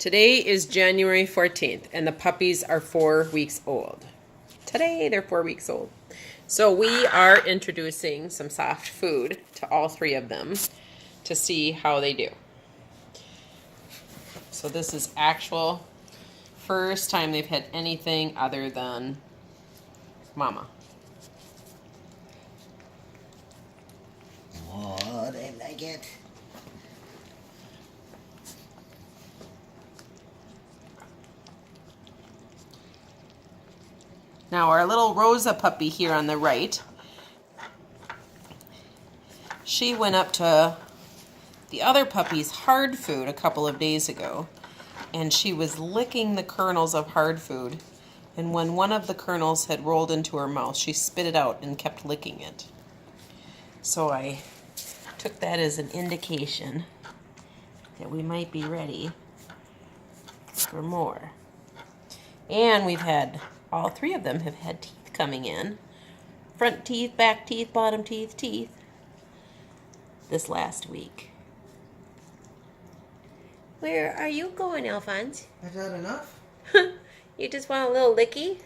Today is January 14th, and the puppies are 4 weeks old. Today, they're 4 weeks old. So we are introducing some soft food to all three of them to see how they do. So this is actual first time they've had anything other than mama. Oh, they like it. Now our little Rosa puppy here on the right, she went up to the other puppy's hard food a couple of days ago, and she was licking the kernels of hard food, and when one of the kernels had rolled into her mouth, she spit it out and kept licking it. So I took that as an indication that we might be ready for more. And we've had, all three of them have had teeth coming in. Front teeth, back teeth, bottom teeth, this last week. Where are you going, Alphonse? Is that enough? You just want a little licky?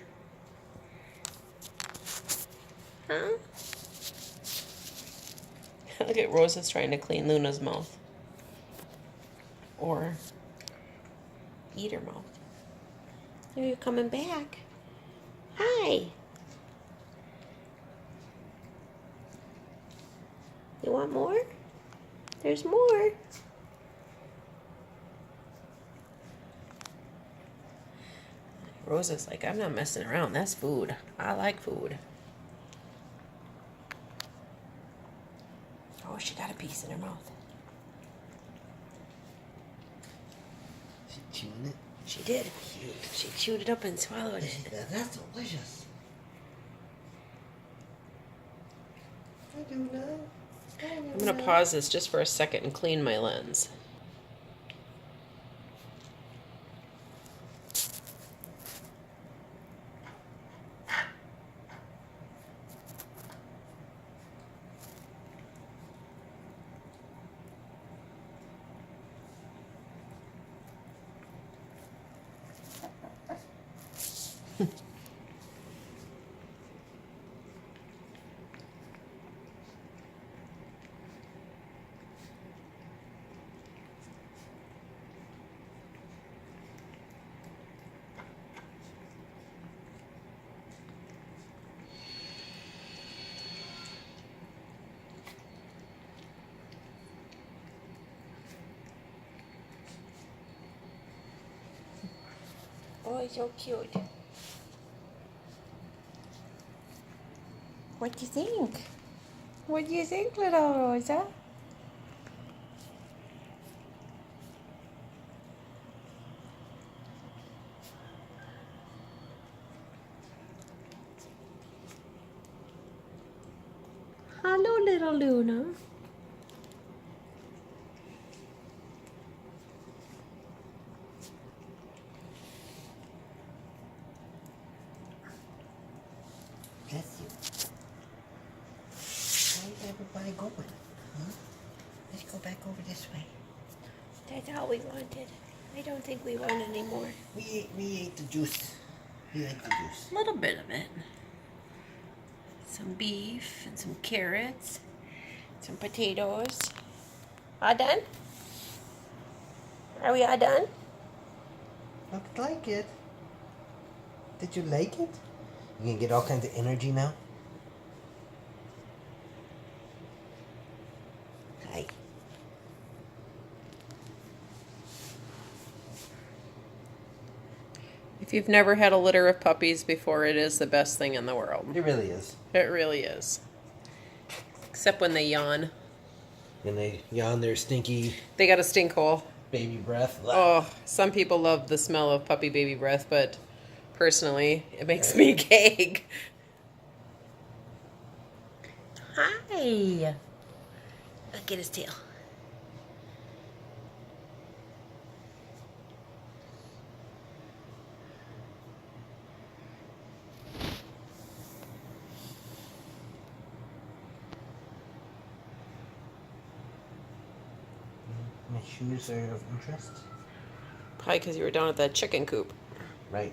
Huh? Look at Rosa's trying to clean Luna's mouth. Or eat her mouth. Are you coming back? Hi. You want more? There's more. Rosa's like, I'm not messing around. That's food. I like food. Oh, she got a piece in her mouth. She chewing it? She did. She chewed it up and swallowed it. That's delicious. I do know. I'm going to pause this just for a second and clean my lens. Oh, it's so cute. What do you think? What do you think, little Rosa? Hello, little Luna. Bless you. Where's everybody going? Huh? Let's go back over this way. That's all we wanted. I don't think we want any more. We ate the juice. We ate the juice. A little bit of it. Some beef and some carrots, some potatoes. All done? Are we all done? Looked like it. Did you like it? You gonna get all kinds of energy now? Hi. If you've never had a litter of puppies before, it is the best thing in the world. It really is. It really is. Except when they yawn. When they yawn their stinky They got a stink hole. baby breath. Oh, some people love the smell of puppy baby breath, but personally, it makes me gag. Hi. Look at his tail. My shoes are of interest. Probably because you were down at the chicken coop. Right.